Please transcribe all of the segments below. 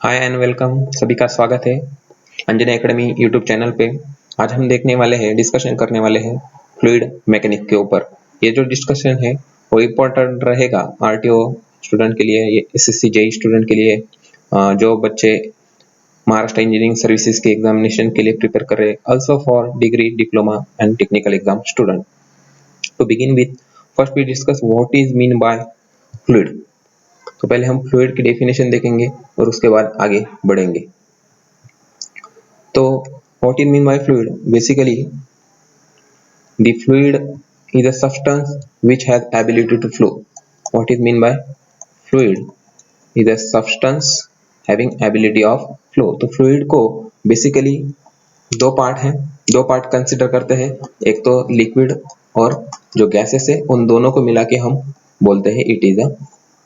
Hi and welcome, सभी का स्वागत है अंजनी एकेडमी यूट्यूब चैनल पे। आज हम डिस्कशन करने वाले हैं फ्लूइड मैकेनिक के ऊपर। ये जो डिस्कशन है वो इम्पोर्टेंट रहेगा आरटीओ स्टूडेंट के लिए, ये एसएससी जेई स्टूडेंट के लिए, जो बच्चे महाराष्ट्र इंजीनियरिंग सर्विसेज के एग्जामिनेशन के लिए प्रिपेयर कर रहे हैं, also for degree, diploma and technical exam student. तो begin with first we discuss what is mean by fluid. तो पहले हम फ्लूइड की डेफिनेशन देखेंगे और उसके बाद आगे बढ़ेंगे। तो what is mean by fluid? Basically, the fluid is a substance which has ability to flow. What is mean by fluid? Is a substance having ability of flow. तो fluid को basically दो पार्ट हैं, दो part consider करते हैं। एक तो liquid और जो गैसेस है, उन दोनों को मिला के हम बोलते हैं इट इज अ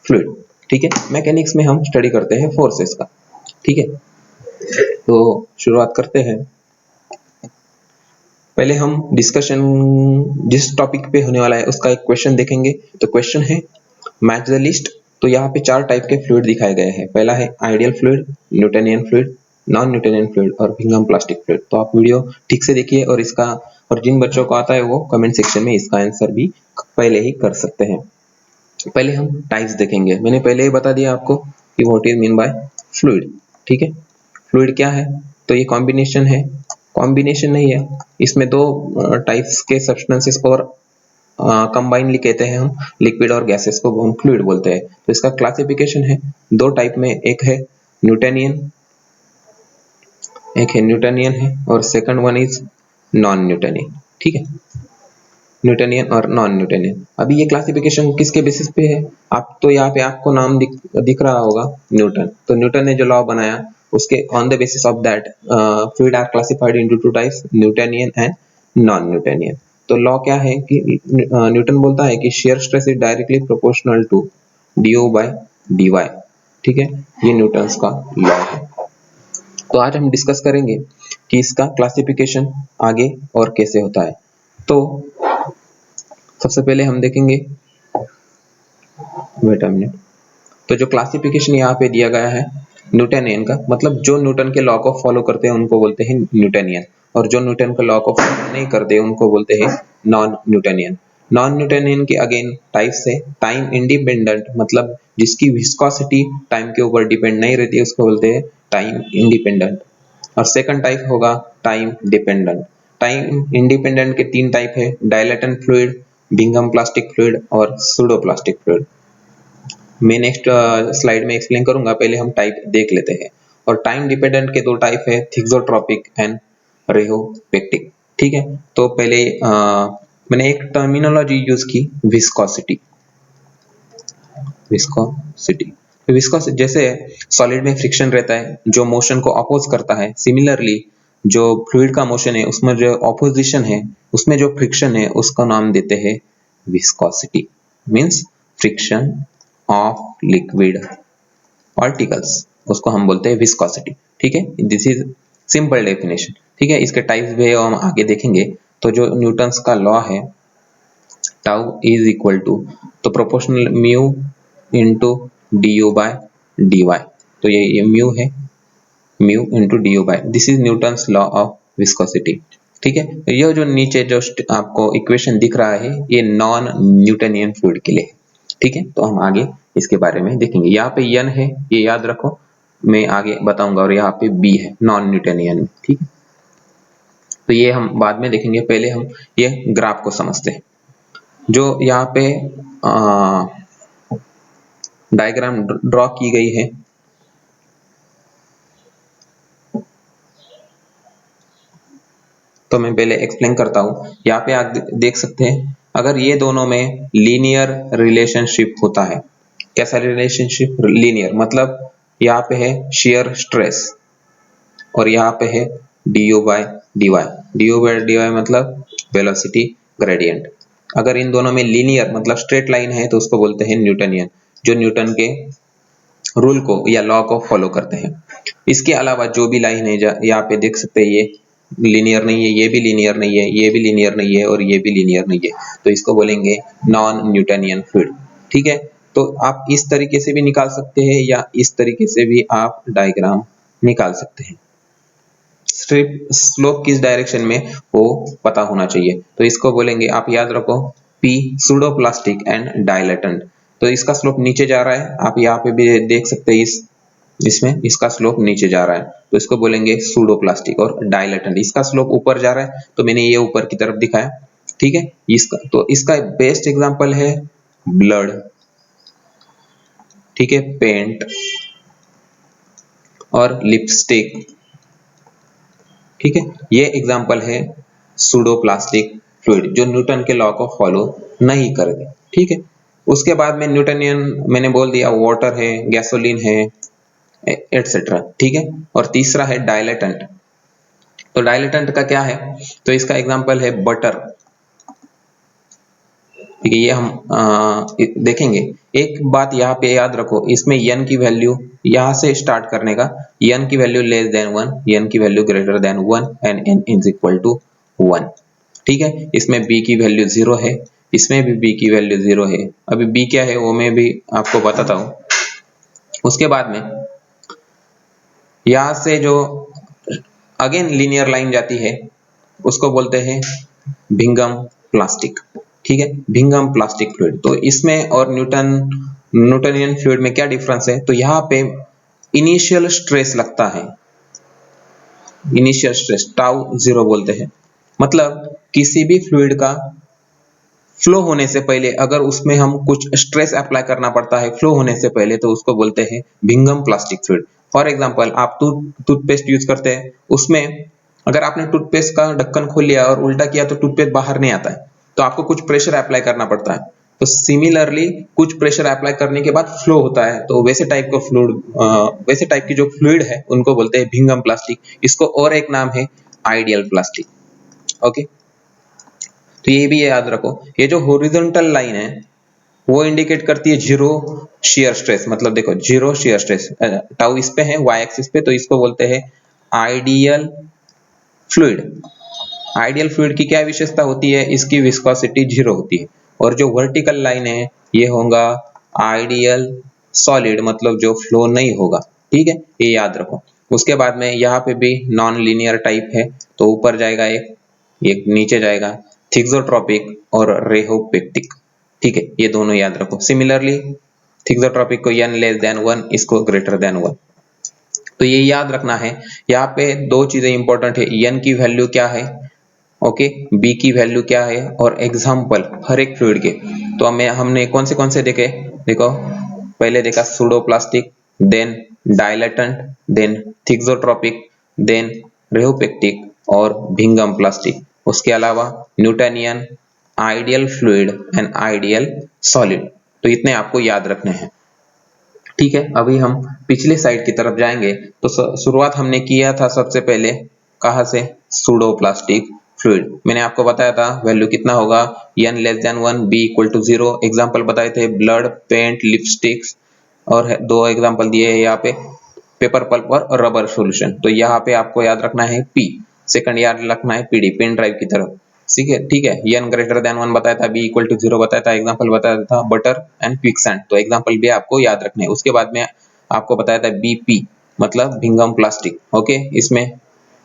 फ्लूइड। ठीक है, मैकेनिक्स में हम स्टडी करते हैं फोर्सेस का। ठीक है, तो शुरुआत करते हैं। पहले हम डिस्कशन जिस टॉपिक पे होने वाला है उसका एक क्वेश्चन देखेंगे। तो क्वेश्चन है मैच द लिस्ट। तो यहाँ पे चार टाइप के फ्लूइड दिखाए गए हैं। पहला है ideal fluid, Newtonian fluid, non Newtonian fluid और बिंघम प्लास्टिक फ्लूइड। तो आप वीडियो ठीक से देखिए और जिन बच्चों को आता है वो कमेंट सेक्शन में इसका आंसर भी पहले ही कर सकते हैं। पहले हम टाइप्स देखेंगे। मैंने पहले ही बता दिया आपको कि what is mean by fluid. ठीक है, फ्लूइड क्या है? तो ये कॉम्बिनेशन है, कॉम्बिनेशन नहीं है, इसमें दो टाइप्स के सब्सटेंसेस और कंबाइनली कहते हैं हम लिक्विड और गैसेस को हम फ्लूइड बोलते हैं। तो इसका क्लासिफिकेशन है दो टाइप में, एक है न्यूटोनियन है और second one is non Newtonian. ठीक है, न्यूटोनियन और नॉन न्यूटोनियन। अभी ये क्लासिफिकेशन किसके बेसिस पे है? आप तो यहाँ पे आपको नाम दिख रहा होगा न्यूटन। तो न्यूटन ने जो लॉ बनाया उसके on the basis of that fluid are classified into two types, Newtonian and non Newtonian. तो लॉ क्या है कि न्यूटन बोलता है कि shear stress is directly proportional to du by dy. ठीक है, ये न्यूटन्स का लॉ है। तो आज हम डिस्कस करेंगे कि इसका क्लासिफिकेशन आगे और कैसे होता है। तो सबसे पहले हम देखेंगे, वेट अ मिनट। तो जो क्लासिफिकेशन यहाँ पे दिया गया है न्यूटोनियन का, मतलब जो न्यूटन के लॉ को फॉलो करते हैं उनको बोलते हैं न्यूटोनियन, और जो न्यूटन के लॉ को फॉलो नहीं करते उनको बोलते हैं नॉन न्यूटोनियन। नॉन न्यूटोनियन के अगेन टाइप्स है टाइम इंडिपेंडेंट, मतलब जिसकी विस्कोसिटी टाइम के ऊपर डिपेंड नहीं रहती उसको बोलते हैं टाइम इंडिपेंडेंट। और सेकंड टाइप होगा टाइम डिपेंडेंट। टाइम इंडिपेंडेंट के तीन टाइप है, dilatant fluid, Bingham plastic fluid और सूडो प्लास्टिक फ्लूइड। मैं नेक्स्ट स्लाइड में एक्सप्लेन करूंगा, पहले हम टाइप देख लेते हैं। और टाइम डिपेंडेंट के दो टाइप है, थिक्सोट्रोपिक एंड रेहोपेक्टिक। ठीक है, तो पहले मैंने एक टर्मिनोलॉजी यूज की, विस्कोसिटी। विस्कोसिटी जैसे सॉलिड में फ्रिक्शन रहता है जो मोशन को अपोज करता है, सिमिलरली जो फ्लूइड का मोशन है उसमें जो ऑपोजिशन है, उसमें जो फ्रिक्शन है उसका नाम देते हैं viscosity. Means friction of liquid particles, उसको हम बोलते हैं विस्कोसिटी। ठीक है, दिस इज सिंपल डेफिनेशन। ठीक है, इसके टाइप्स भी है हम आगे देखेंगे। तो जो न्यूटन्स का लॉ है, टाउ इज इक्वल टू, तो proportional mu into d u by d y. तो ये म्यू है, mu into d u by, this is Newton's law of viscosity. ठीक है, ये जो नीचे जो आपको इक्वेशन दिख रहा है ये नॉन न्यूटोनियन फ्लूइड के लिए है। ठीक है, तो हम आगे इसके बारे में देखेंगे। यहाँ पे n है, ये याद रखो, मैं आगे बताऊंगा। और यहाँ पे b है नॉन न्यूटोनियन में। ठीक है, तो ये हम बाद में देखेंगे, पहले हम ये ग्राफ को समझते हैं। जो यहाँ पे डायग्राम ड्रॉ की गई है, तो मैं पहले एक्सप्लेन करता हूं। यहाँ पे आप देख सकते हैं, अगर ये दोनों में लीनियर रिलेशनशिप होता है। कैसा रिलेशनशिप? लीनियर, मतलब यहाँ पे है शेयर स्ट्रेस और यहाँ पे है du by dy। du by dy मतलब वेलोसिटी ग्रेडियंट। अगर इन दोनों में लीनियर मतलब स्ट्रेट लाइन है तो उसको बोलते हैं न्यूटोनियन, जो न्यूटन के रूल को या लॉ को फॉलो करते हैं। इसके अलावा जो भी लाइन है, यहाँ पे देख सकते हैं, ये लीनियर नहीं है, ये भी लीनियर नहीं है, ये भी लीनियर नहीं है और ये भी लीनियर नहीं है, तो इसको बोलेंगे नॉन न्यूटोनियन फ्लूइड। ठीक है, तो आप इस तरीके से भी निकाल सकते हैं या इस तरीके से भी आप डायग्राम निकाल सकते हैं। स्ट्रिप स्लोप किस डायरेक्शन में वो पता होना चाहिए, तो इसको बोलेंगे, आप याद रखो, P सूडोप्लास्टिक एंड डायलेटेंट। तो इसका स्लोप नीचे जा रहा है, आप यहाँ पे भी देख सकते हैं, इसमें इसका स्लोप नीचे जा रहा है, तो इसको बोलेंगे सूडोप्लास्टिक। और डायलेटेंट, इसका स्लोप ऊपर जा रहा है, तो मैंने ये ऊपर की तरफ दिखाया, ठीक है। इसका बेस्ट एग्जांपल है ब्लड, ठीक है, पेंट और लिपस्टिक, ठीक है। ये एग्जांपल है सूडोप्लास्टिक फ्लूइड जो न्यूटन के लॉ को फॉलो नहीं करते, ठीक है। उसके बाद में न्यूटनियन मैंने बोल दिया, वाटर है, गैसोलीन है, एटसेट्रा, ठीक है। और तीसरा है डायलेटेंट। तो डायलेटेंट का क्या है, तो इसका एग्जांपल है बटर, ठीक है। ये हम देखेंगे। एक बात यहाँ पे याद रखो, इसमें n की वैल्यू यहाँ से स्टार्ट करने का, n की वैल्यू लेस देन 1, n की value greater than 1 and n is equal to 1, ठीक है। इसमें b की वैल्यू 0 है, इसमें भी b की वैल्यू 0 है। अभी b क्या है वो मैं भी आपको बताता हूँ। उसके बाद में यहाँ से जो अगेन लीनियर लाइन जाती है उसको बोलते हैं भिंगम प्लास्टिक, ठीक है, भिंगम प्लास्टिक फ्लूइड। तो इसमें और न्यूटनियन फ्लूइड में क्या डिफरेंस है, तो यहाँ पे इनिशियल स्ट्रेस लगता है, इनिशियल स्ट्रेस टाउ 0 बोलते हैं। मतलब किसी भी फ्लूइड का फ्लो होने से पहले अगर उसमें हम कुछ स्ट्रेस अप्लाई करना पड़ता है फ्लो होने से पहले, तो उसको बोलते हैं भिंगम प्लास्टिक फ्लूइड। फॉर एग्जांपल, आप टूथपेस्ट यूज करते हैं, उसमें अगर आपने टूथपेस्ट का ढक्कन खोल लिया और उल्टा किया तो टूथपेस्ट बाहर नहीं आता है, तो आपको कुछ प्रेशर अप्लाई करना पड़ता है। तो सिमिलरली कुछ प्रेशर अप्लाई करने के बाद फ्लो होता है, तो वैसे टाइप का फ्लूइड, वैसे टाइप की जो फ्लूइड है उनको बोलते हैं भिंगम प्लास्टिक। इसको और एक नाम है आइडियल प्लास्टिक, ओके। तो ये भी याद रखो, ये जो हॉरिजॉन्टल लाइन है वो इंडिकेट करती है जीरो शियर स्ट्रेस। मतलब देखो, जीरो शियर स्ट्रेस टाउ इस पे है, y एक्सिस पे, तो इसको बोलते हैं आइडियल फ्लूइड। आइडियल फ्लूइड की क्या विशेषता होती है, इसकी विस्कोसिटी 0 होती है। और जो वर्टिकल लाइन है ये होगा आइडियल सॉलिड, मतलब जो फ्लो नहीं होगा, ठीक है, ये याद रखो। उसके बाद में यहाँ पे भी नॉन लीनियर टाइप है, तो ऊपर जाएगा एक नीचे जाएगा, थिक्सोट्रोपिक और रेहोपेक्टिक, ठीक है, ये दोनों याद रखो। सिमिलरली थिक्सोट्रोपिक को n लेस देन 1, इसको ग्रेटर देन 1, तो ये याद रखना है। यहाँ पे दो चीजें इंपॉर्टेंट है, n की वैल्यू क्या है, ओके, b की वैल्यू क्या है, और एग्जाम्पल हर एक फ्लूइड के। तो हमने कौन से देखे, देखो, पहले देखा pseudoplastic, then dilatant, then thixotropic, then rheopectic और भिंगम प्लास्टिक। उसके अलावा Newtonian, ideal fluid and ideal solid. तो इतने आपको याद रखने हैं, ठीक है। अभी हम पिछले साइड की तरफ जाएंगे। तो शुरुआत हमने किया था सबसे पहले कहाँ से, सूडोप्लास्टिक फ्लूइड। मैंने आपको बताया था वैल्यू कितना होगा, n less than 1, b equal to 0। Example बताए थे ब्लड, पेंट, लिपस्टिक्स, और दो एग्जांपल दिए हैं यहाँ पे, पेपर पल्प और रबर सॉल्यूशन। तो यहाँ पे आपको याद रखना है p, सेकंड याद रखना है pd, पेन ड्राइव की तरफ, ठीक है, ठीक है। n ग्रेटर देन 1 बताया था, b इक्वल टू 0 बताया था, एग्जांपल बताया था बटर एंड क्विकसैंड, तो एग्जांपल भी आपको याद रखने हैं। उसके बाद में आपको बताया था bp मतलब भिंगम प्लास्टिक, ओके। इसमें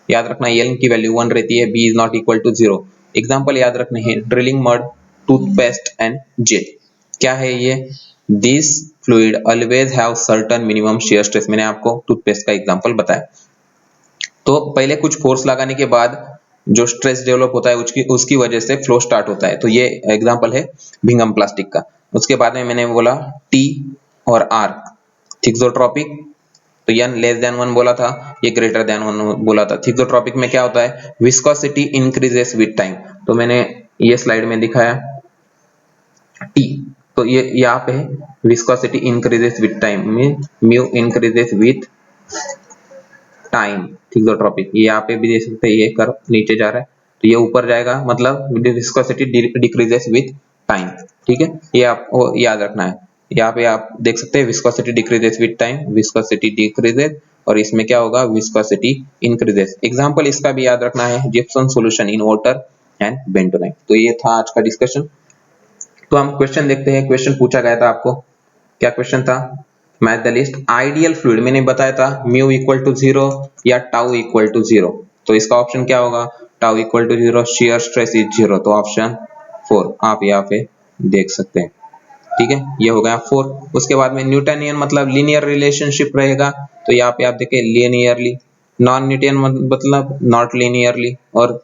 याद रखना n की वैल्यू 1 रहती है, b is not equal to 0। Example याद रखने हैं drilling mud, toothpaste and gel. क्या है ये, this fluid always have certain minimum shear stress. मैंने आपको टूथपेस्ट का एग्जांपल बताया। तो पहले कुछ फोर्स लगाने के बाद जो स्ट्रेस डेवलप होता है उसकी वजह से फ्लो स्टार्ट होता है, तो ये एग्जांपल है भिंगम प्लास्टिक का। उसके बाद में मैंने बोला T और R, थिक्सोट्रोपिक, तो n लेस देन 1 बोला था, ये ग्रेटर देन 1 बोला था। थिक्सोट्रोपिक में क्या होता है, विस्कोसिटी इंक्रीजेस विद टाइम, तो मैंने ये स्लाइड में दिखाया T, तो ये यहाँ पे viscosity increases with time mean mu increases with time. Thixotropic यहाँ पे भी देख सकते हैं, ये कर्व नीचे जा रहा है, तो ये ऊपर जाएगा, मतलब विस्कोसिटी डिक्रीजेस विद टाइम, ठीक है, ये आपको याद रखना है। यहाँ पे आप देख सकते हैं viscosity decreases with time, viscosity decreases, और इसमें क्या होगा, विस्कोसिटी इंक्रीजेस। एग्जांपल इसका भी याद रखना है, gypsum solution in water and bentonite. तो ये था आज का डिस्कशन। तो हम क्वेश्चन देखते हैं। क्वेश्चन पूछा गया था आपको, क्या क्वेश्चन था? Match the list ideal fluid, मैंने बताया था म्यू इक्वल टू 0 या टाउ इक्वल टू 0, तो इसका ऑप्शन क्या होगा? Tau equal to 0, shear stress is 0, तो ऑप्शन 4 आप यहाँ पे देख सकते हैं। ठीक है, ये हो गया 4। उसके बाद में न्यूटनियन मतलब लीनियर रिलेशनशिप रहेगा, तो यहाँ पे आप देखें लीनियरली, नॉन न्यूटनियन मतलब नॉट लीनियरली, और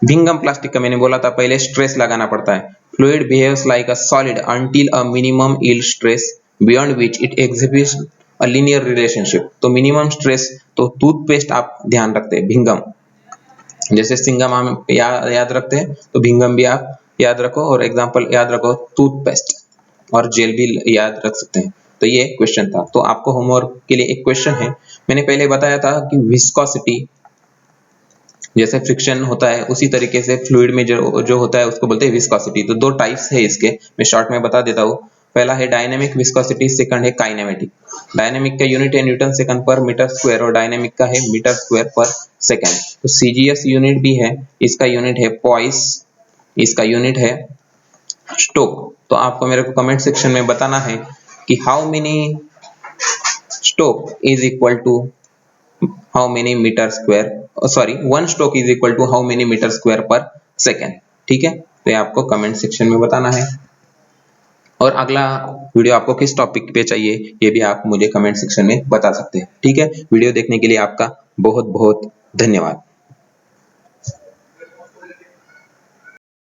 भिंगम प्लास्टिक का मैंने बोला था पहले स्ट्रेस लगाना पड़ता है। Fluid behaves like a solid until a minimum yield stress beyond which it exhibits a linear relationship. तो मिनिमम स्ट्रेस, तो टूथपेस्ट आप ध्यान रखते हैं, भिंगम जैसे सिंगम हम याद रखते हैं, तो भिंगम भी आप याद रखो, और एग्जांपल याद रखो टूथपेस्ट, और जेल भी याद रख सकते हैं। तो ये क्वेश्चन था। तो आपको होमवर्क के लिए एक क्वेश्चन है, मैंने पहले बताया था कि विस्कोसिटी जैसे फ्रिक्शन होता है उसी तरीके से फ्लूइड में जो होता है उसको बोलते हैं विस्कोसिटी। तो दो टाइप्स है इसके, मैं शॉर्ट में बता देता हूँ। पहला है डायनेमिक विस्कोसिटी, सेकंड है काइनेमेटिक। डायनेमिक का यूनिट है न्यूटन सेकंड पर मीटर स्क्वायर, और डायनेमिक का है मीटर स्क्वायर पर सेकंड। तो सीजीएस यूनिट भी है, इसका यूनिट है पॉइस, इसका यूनिट है स्टोक। तो आपको मेरे को कमेंट सेक्शन में बताना है कि how many stoke is equal to how many metre square, sorry 1 stroke is equal to how many metre square per second. ठीक है, तो ये आपको कमेंट सेक्शन में बताना है। और अगला वीडियो आपको किस टॉपिक पे चाहिए ये भी आप मुझे कमेंट सेक्शन में बता सकते हैं। ठीक है, वीडियो देखने के लिए आपका बहुत बहुत धन्यवाद।